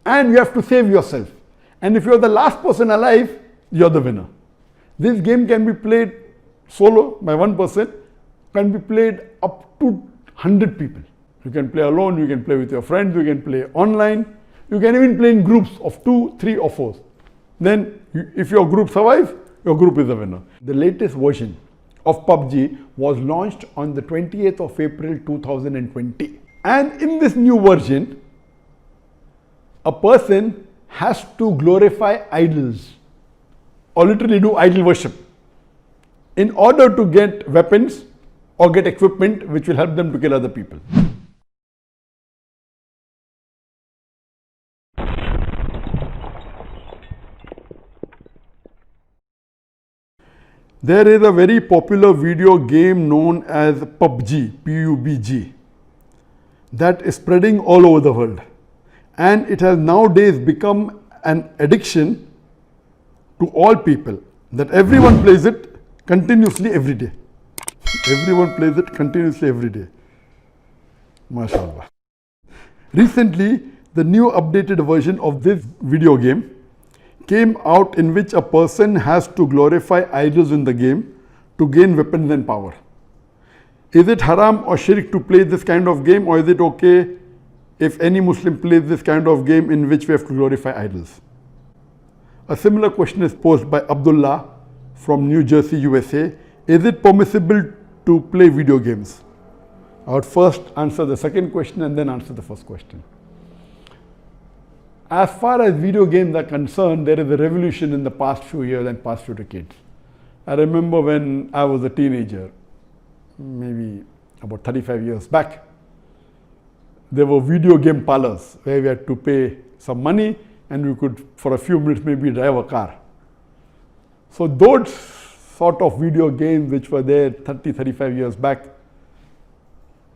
and you have to save yourself. And if you're the last person alive, you're the winner. This game can be played solo by one person, can be played up to 100 people. You can play alone, you can play with your friends, you can play online, you can even play in groups of 2, 3 or 4. Then if your group survives, your group is the winner. The latest version of Pubg was launched on the 28th of April 2020. And in this new version, a person has to glorify idols or literally do idol worship in order to get weapons or get equipment which will help them to kill other people. There is a very popular video game known as Pubg, Pubg, that is spreading all over the world. And it has nowadays become an addiction to all people, that everyone plays it continuously every day. Everyone plays it continuously every day. MashaAllah. Recently, the new updated version of this video game came out, in which a person has to glorify idols in the game to gain weapons and power. Is it haram or shirk to play this kind of game, or is it okay if any Muslim plays this kind of game in which we have to glorify idols? A similar question is posed by Abdullah from New Jersey, USA. Is it permissible to play video games? I would first answer the second question and then answer the first question. As far as video games are concerned, there is a revolution in the past few years and past few decades. I remember when I was a teenager, maybe about 35 years back, there were video game parlors where we had to pay some money and we could, for a few minutes, maybe drive a car. So those sort of video games which were there 30, 35 years back,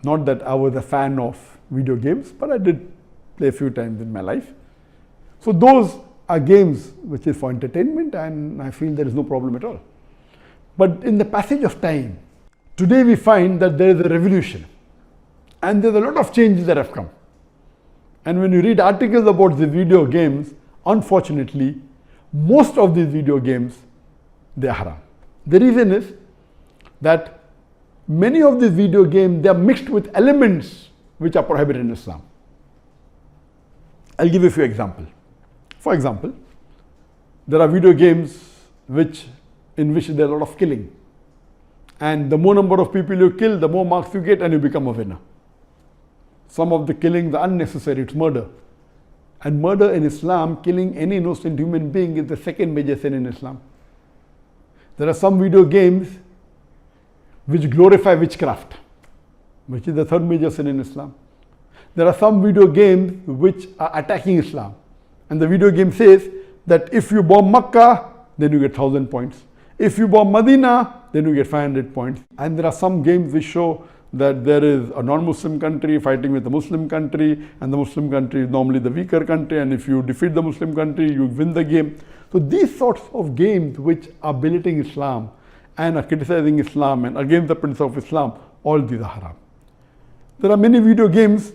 not that I was a fan of video games, but I did play a few times in my life. So those are games which is for entertainment, and I feel there is no problem at all. But in the passage of time, today we find that there is a revolution and there's a lot of changes that have come. And when you read articles about the video games, unfortunately, most of these video games, they are haram. The reason is that many of these video games, they are mixed with elements which are prohibited in Islam. I'll give you a few examples. For example, there are video games in which there is a lot of killing. And the more number of people you kill, the more marks you get and you become a winner. Some of the killings are unnecessary, it's murder. And murder in Islam, killing any innocent human being, is the second major sin in Islam. There are some video games which glorify witchcraft, which is the third major sin in Islam. There are some video games which are attacking Islam. And the video game says that if you bomb Makkah, then you get 1,000 points. If you bomb Medina, then you get 500 points. And there are some games which show that there is a non-Muslim country fighting with a Muslim country, and the Muslim country is normally the weaker country, and if you defeat the Muslim country, you win the game. So these sorts of games which are belittling Islam and are criticizing Islam and against the principle of Islam, all these are haram. There are many video games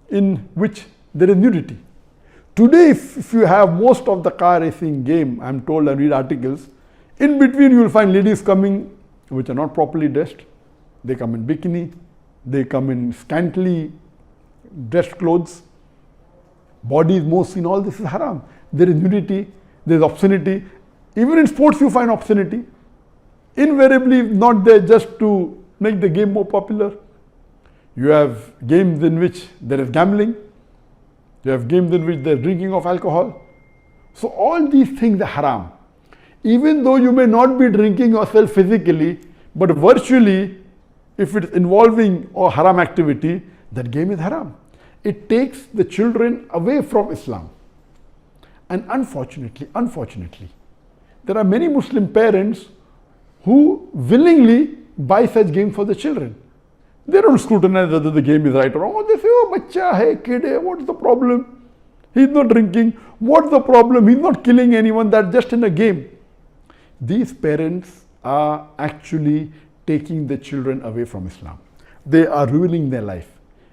in which there is nudity. Today, if you have most of the car racing game, I'm told, and read articles, in between you will find ladies coming which are not properly dressed. They come in bikini, they come in scantily dressed clothes, bodies more seen, all this is haram. There is nudity, there is obscenity. Even in sports you find obscenity. Invariably not there just to make the game more popular. You have games in which there is gambling. You have games in which there is drinking of alcohol. So all these things are haram. Even though you may not be drinking yourself physically, but virtually, if it is involving a haram activity, that game is haram. It takes the children away from Islam. And unfortunately, there are many Muslim parents who willingly buy such games for the children. They don't scrutinize whether the game is right or wrong. They say, oh, bacha hai, kid hai, what's the problem? He's not drinking. What's the problem? He's not killing anyone. That's just in a game. These parents are actually taking the children away from Islam. They are ruining their life.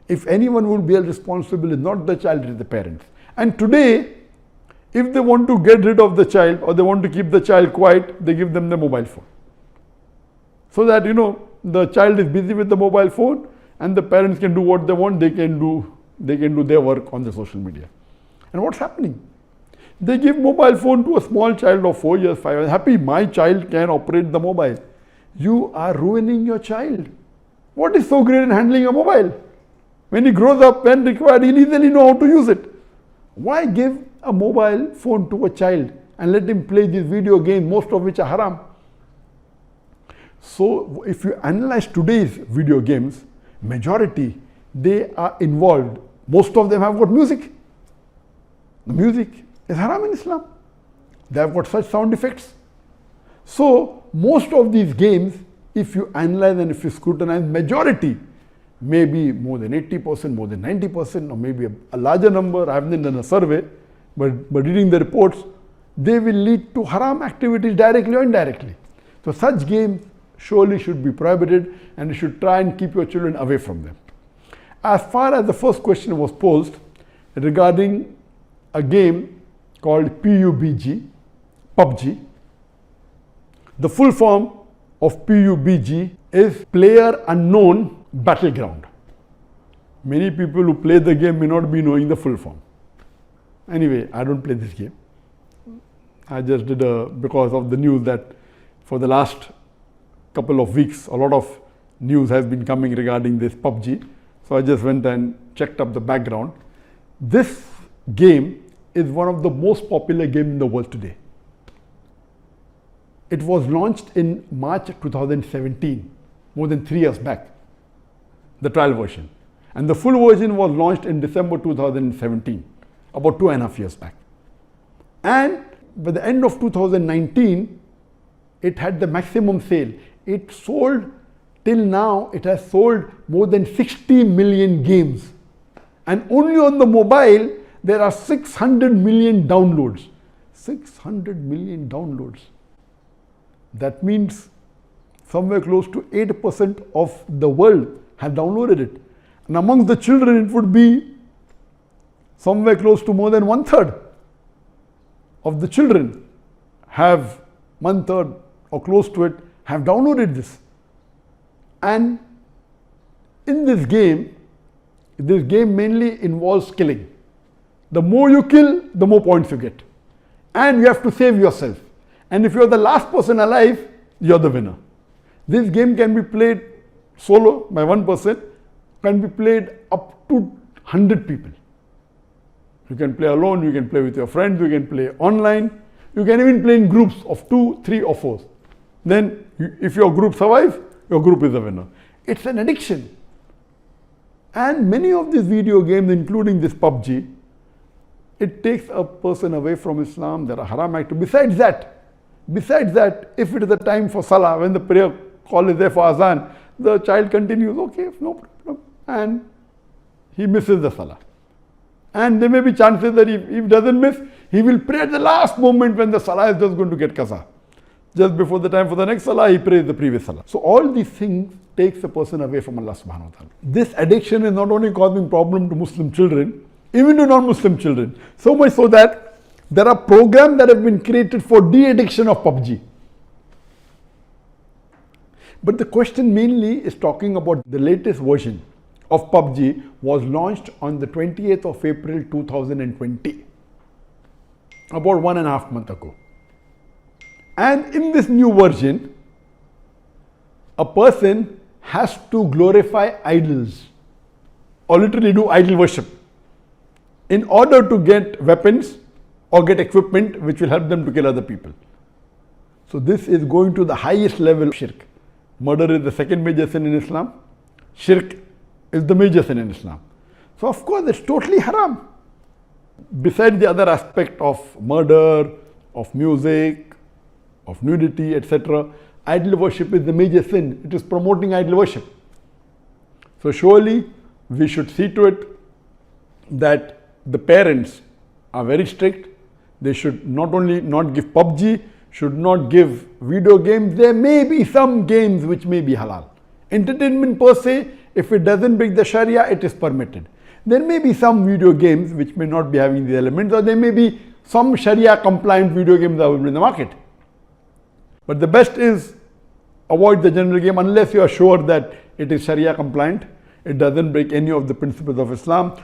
If anyone will be responsible, it's not the child, it is the parents. And today, if they want to get rid of the child or they want to keep the child quiet, they give them the mobile phone. So that, the child is busy with the mobile phone and the parents can do what they want, they can do their work on the social media. And what's happening? They give mobile phone to a small child of 4 years, 5 years. Happy, my child can operate the mobile. You are ruining your child. What is so great in handling a mobile? When he grows up, when required, he'll easily know how to use it. Why give a mobile phone to a child and let him play these video games, most of which are haram? So if you analyze today's video games, majority, they are involved. Most of them have got music. The music is haram in Islam. They have got such sound effects. So most of these games, if you analyze and if you scrutinize, majority, maybe more than 80%, more than 90%, or maybe a larger number, I haven't done a survey, but reading the reports, they will lead to haram activities directly or indirectly. So such games surely should be prohibited and you should try and keep your children away from them. As far as the first question was posed regarding a game called Pubg, the full form of Pubg is Player Unknown Battleground. Many people who play the game may not be knowing the full form. Anyway, I don't play this game. I just did because of the news that for the last couple of weeks, a lot of news has been coming regarding this Pubg. So I just went and checked up the background. This game is one of the most popular games in the world today. It was launched in March 2017, more than 3 years back, the trial version. And the full version was launched in December 2017, about 2.5 years back. And by the end of 2019, it had the maximum sale. It sold, till now, it has sold more than 60 million games. And only on the mobile, there are 600 million downloads. 600 million downloads. That means somewhere close to 8% of the world have downloaded it. And amongst the children, it would be somewhere close to more than 1/3 of the children have 1/3 or close to it have downloaded this. And in this game mainly involves killing. The more you kill, the more points you get. And you have to save yourself. And if you're the last person alive, you're the winner. This game can be played solo by one person, can be played up to 100 people. You can play alone, you can play with your friends, you can play online, you can even play in groups of 2, 3 or 4. Then if your group survives, your group is the winner. It's an addiction. And many of these video games, including this Pubg, it takes a person away from Islam. There are haram activities. Besides that, if it is the time for Salah, when the prayer call is there for Azan, the child continues, okay, no problem. And he misses the Salah. And there may be chances that if he doesn't miss, he will pray at the last moment when the Salah is just going to get qaza. Just before the time for the next Salah, he prays the previous Salah. So all these things takes a person away from Allah subhanahu wa ta'ala. This addiction is not only causing problem to Muslim children, even to non-Muslim children. So much so that there are programs that have been created for de-addiction of Pubg. But the question mainly is talking about the latest version of Pubg was launched on the 28th of April 2020, about 1.5 months ago. And in this new version, a person has to glorify idols or literally do idol worship in order to get weapons or get equipment which will help them to kill other people. So this is going to the highest level of shirk. Murder is the second major sin in Islam. Shirk is the major sin in Islam. So of course it's totally haram. Besides the other aspect of murder, of music, of nudity, etc., idol worship is the major sin. It is promoting idol worship. So surely we should see to it that the parents are very strict. They should not only not give Pubg, should not give video games. There may be some games which may be halal. Entertainment per se, if it doesn't break the Sharia, it is permitted. There may be some video games which may not be having the elements, or there may be some Sharia compliant video games available in the market. But the best is avoid the general game unless you are sure that it is Sharia compliant. It doesn't break any of the principles of Islam.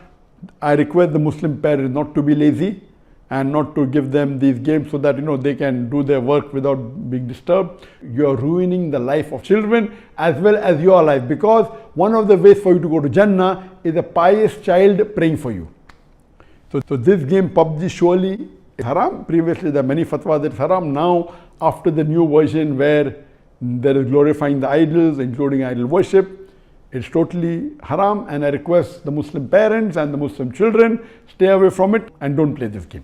I request the Muslim parents not to be lazy and not to give them these games so that they can do their work without being disturbed. You are ruining the life of children as well as your life, because one of the ways for you to go to Jannah is a pious child praying for you. So this game Pubg surely is haram. Previously there are many fatwas that it's haram. Now after the new version where there is glorifying the idols, including idol worship, it's totally haram, and I request the Muslim parents and the Muslim children stay away from it and don't play this game.